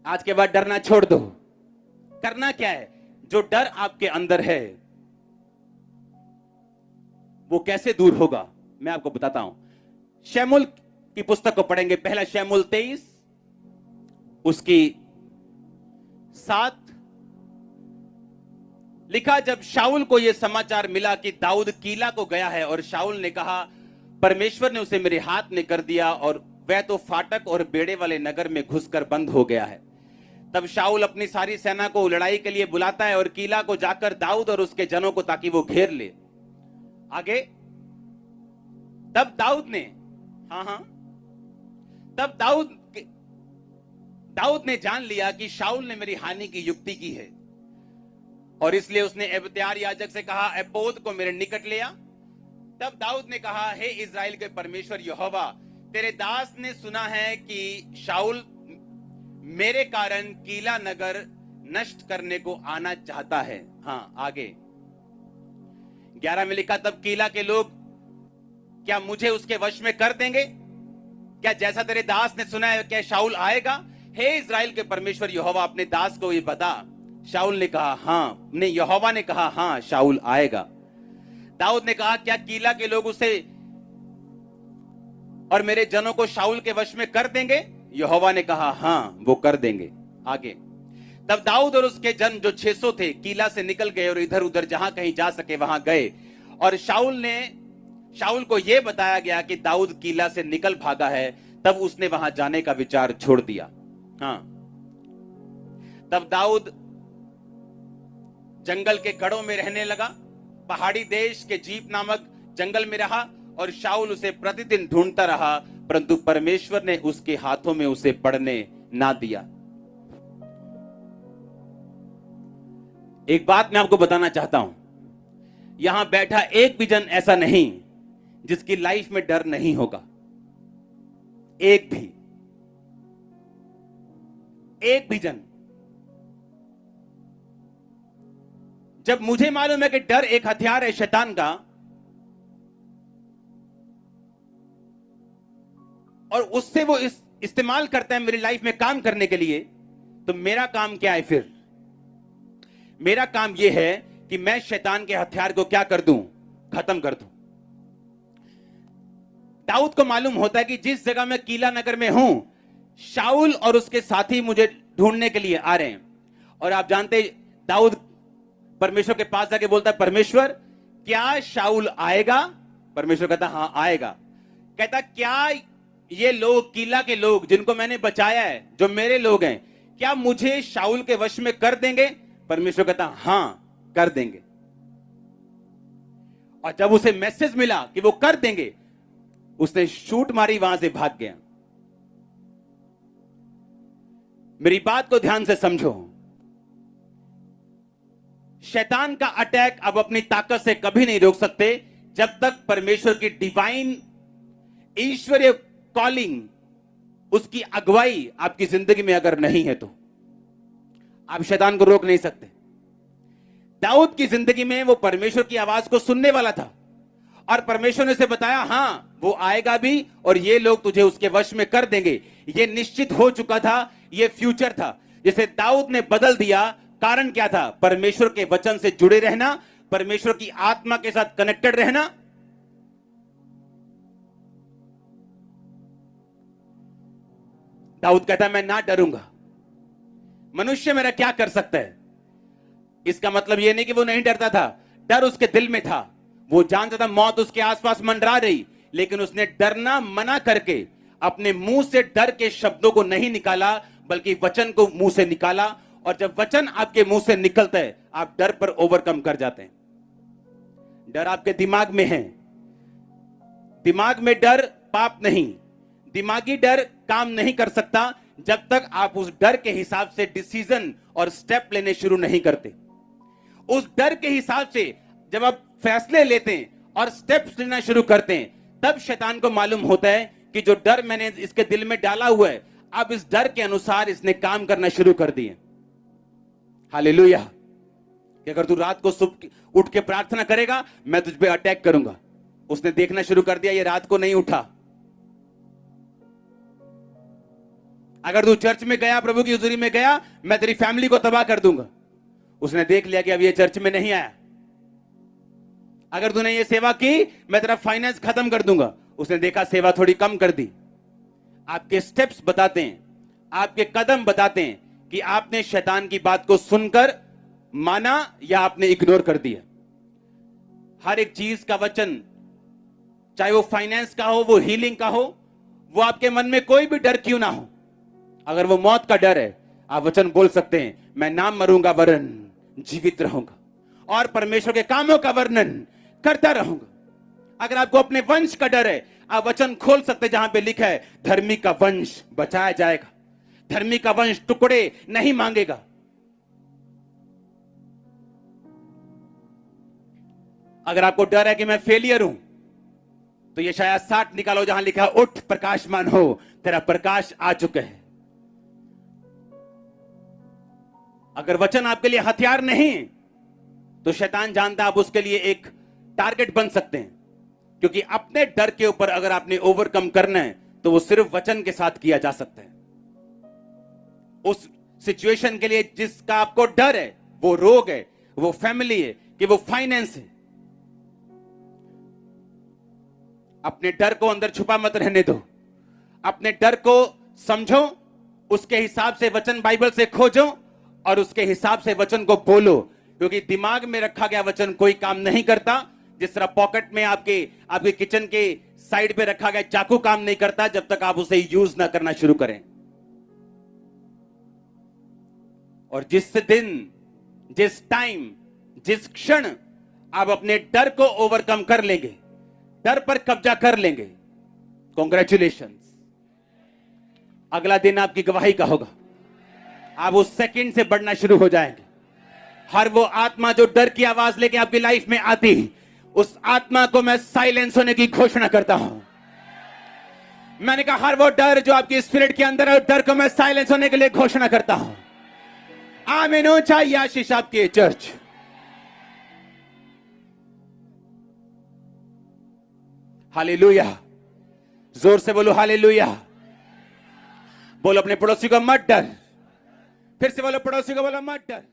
आज के बाद डरना छोड़ दो। करना क्या है? जो डर आपके अंदर है वो कैसे दूर होगा, मैं आपको बताता हूं। शमूएल की पुस्तक को पढ़ेंगे, पहला शमूएल 23 उसकी 7। लिखा, जब शाऊल को यह समाचार मिला कि दाऊद कीला को गया है, और शाऊल ने कहा, परमेश्वर ने उसे मेरे हाथ में कर दिया और वह तो फाटक और बेड़े वाले नगर में घुसकर बंद हो गया है। तब शाऊल अपनी सारी सेना को लड़ाई के लिए बुलाता है और कीला को जाकर दाऊद और उसके जनों को, ताकि वो घेर ले। आगे, तब दाऊद ने तब दाऊद ने जान लिया कि शाऊल ने मेरी हानि की युक्ति की है, और इसलिए उसने एब्यातार याजक से कहा, एपोद को मेरे निकट ले आ। तब दाऊद ने कहा, हे इस्राएल के परमेश्वर यहोवा, तेरे दास ने सुना है कि शाऊल मेरे कारण कीला नगर नष्ट करने को आना चाहता है। आगे 11 में लिखा, तब कीला के लोग क्या मुझे उसके वश में कर देंगे? क्या जैसा तेरे दास ने सुना है, क्या शाऊल आएगा? हे इस्राएल के परमेश्वर यहोवा, अपने दास को ये बता। शाऊल ने कहा, यहोवा ने कहा, हाँ, शाऊल आएगा। दाऊद ने कहा, क्या कीला के लोग उसे और मेरे जनों को शाऊल के वश में कर देंगे? यहोवा ने कहा, हाँ, वो कर देंगे। आगे, तब दाऊद और उसके जन जो 600 थे कीला से निकल गए और इधर उधर जहां कहीं जा सके वहां गए, और शाऊल को यह बताया गया कि दाऊद कीला से निकल भागा है। तब उसने वहां जाने का विचार छोड़ दिया। तब दाऊद जंगल के गढ़ों में रहने लगा, पहाड़ी देश के जीप नामक जंगल में रहा, और शाऊल उसे प्रतिदिन ढूंढता रहा, परंतु परमेश्वर ने उसके हाथों में उसे पड़ने ना दिया। एक बात मैं आपको बताना चाहता हूं, यहां बैठा एक भी जन ऐसा नहीं जिसकी लाइफ में डर नहीं होगा। एक भी जन। जब मुझे मालूम है कि डर एक हथियार है शैतान का, और उससे वो इस्तेमाल करता है मेरी लाइफ में काम करने के लिए, तो मेरा काम क्या है फिर? मेरा काम यह है कि मैं शैतान के हथियार को क्या कर दूं? खत्म कर दूं। दाऊद को मालूम होता है कि जिस जगह मैं कीला नगर में हूं, शाऊल और उसके साथी मुझे ढूंढने के लिए आ रहे हैं। और आप जानते, दाऊद परमेश्वर के पास जाके बोलता है, परमेश्वर, क्या शाऊल आएगा? परमेश्वर कहता, हाँ, आएगा। कहता, क्या ये लोग, कीला के लोग जिनको मैंने बचाया है, जो मेरे लोग हैं, क्या मुझे शाऊल के वश में कर देंगे? परमेश्वर कहता, हाँ, कर देंगे। और जब उसे मैसेज मिला कि वो कर देंगे, उसने शूट मारी, वहां से भाग गया। मेरी बात को ध्यान से समझो। शैतान का अटैक अब अपनी ताकत से कभी नहीं रोक सकते जब तक परमेश्वर की डिवाइन ईश्वरीय कॉलिंग, उसकी अगुवाई आपकी जिंदगी में अगर नहीं है, तो आप शैतान को रोक नहीं सकते। दाऊद की जिंदगी में वो परमेश्वर की आवाज को सुनने वाला था, और परमेश्वर ने उसे बताया, हाँ, वो आएगा भी, और ये लोग तुझे उसके वश में कर देंगे। ये निश्चित हो चुका था, ये फ्यूचर था, जिसे दाऊद ने बदल दिया। कारण क्या था? परमेश्वर के वचन से जुड़े रहना, परमेश्वर की आत्मा के साथ कनेक्टेड रहना। दाऊद कहता है, मैं ना डरूंगा, मनुष्य मेरा क्या कर सकता है? इसका मतलब यह नहीं कि वो नहीं डरता था, डर उसके दिल में था। वो जानता था मौत उसके आसपास मंडरा रही, लेकिन उसने डरना मना करके अपने मुंह से डर के शब्दों को नहीं निकाला, बल्कि वचन को मुंह से निकाला। और जब वचन आपके मुंह से निकलता है, आप डर पर ओवरकम कर जाते हैं। डर आपके दिमाग में है। दिमाग में डर पाप नहीं, दिमागी डर काम नहीं कर सकता जब तक आप उस डर के हिसाब से डिसीजन और स्टेप लेने शुरू नहीं करते। उस डर के हिसाब से जब आप फैसले लेते हैं और स्टेप्स लेना शुरू करते हैं, तब शैतान को मालूम होता है कि जो डर मैंने इसके दिल में डाला हुआ है, अब इस डर के अनुसार इसने काम करना शुरू कर दिए। हालेलुया। कि अगर तू रात को सुबह उठ के प्रार्थना करेगा, मैं तुझ पे अटैक करूंगा। उसने देखना शुरू कर दिया, ये रात को नहीं उठा, अगर तू चर्च में गया, प्रभु की हुजूरी में गया, मैं तेरी फैमिली को तबाह कर दूंगा। उसने देख लिया कि अब ये चर्च में नहीं आया। अगर तूने ये सेवा की, मैं तेरा फाइनेंस खत्म कर दूंगा। उसने देखा सेवा थोड़ी कम कर दी। आपके स्टेप्स बताते हैं, आपके कदम बताते हैं कि आपने शैतान की बात को सुनकर माना या आपने इग्नोर कर दिया। हर एक चीज का वचन, चाहे वो फाइनेंस का हो, वो हीलिंग का हो, वो आपके मन में कोई भी डर क्यों ना हो, अगर वो मौत का डर है, आप वचन बोल सकते हैं, मैं ना मरूंगा वरन जीवित रहूंगा और परमेश्वर के कामों का वर्णन करता रहूंगा। अगर आपको अपने वंश का डर है, आप वचन खोल सकते जहां पे लिखा है, धर्मी का वंश बचाया जाएगा, धर्मी का वंश टुकड़े नहीं मांगेगा। अगर आपको डर है कि मैं फेलियर हूं, तो ये शायद 60 निकालो जहां लिखा है, उठ प्रकाशमान हो, तेरा प्रकाश आ चुका है। अगर वचन आपके लिए हथियार नहीं, तो शैतान जानता आप उसके लिए एक टारगेट बन सकते हैं, क्योंकि अपने डर के ऊपर अगर आपने ओवरकम करना है, तो वो सिर्फ वचन के साथ किया जा सकता है। उस सिचुएशन के लिए जिसका आपको डर है, वो रोग है, वो फैमिली है, कि वो फाइनेंस है, अपने डर को अंदर छुपा मत रहने दो। अपने डर को समझो, उसके हिसाब से वचन बाइबल से खोजो और उसके हिसाब से वचन को बोलो, क्योंकि दिमाग में रखा गया वचन कोई काम नहीं करता। जिस तरह पॉकेट में आपके किचन के साइड पे रखा गया चाकू काम नहीं करता जब तक आप उसे यूज ना करना शुरू करें। और जिस दिन, जिस टाइम, जिस क्षण आप अपने डर को ओवरकम कर लेंगे, डर पर कब्जा कर लेंगे, कॉन्ग्रेचुलेशंस, अगला दिन आपकी गवाही का होगा। आप उस सेकंड से बढ़ना शुरू हो जाएंगे। हर वो आत्मा जो डर की आवाज लेके आपकी लाइफ में आती, उस आत्मा को मैं साइलेंस होने की घोषणा करता हूं। मैंने कहा, हर वो डर जो आपकी स्पिरिट के अंदर है, डर को मैं साइलेंस होने के लिए घोषणा करता हूं। आमीन। चाहिए आशीष आपकी चर्च। हालेलुया। जोर से बोलो हालेलुया। बोलो अपने पड़ोसी को मत डर। फिर से बोलो, पड़ोसी को बोलो मत डर।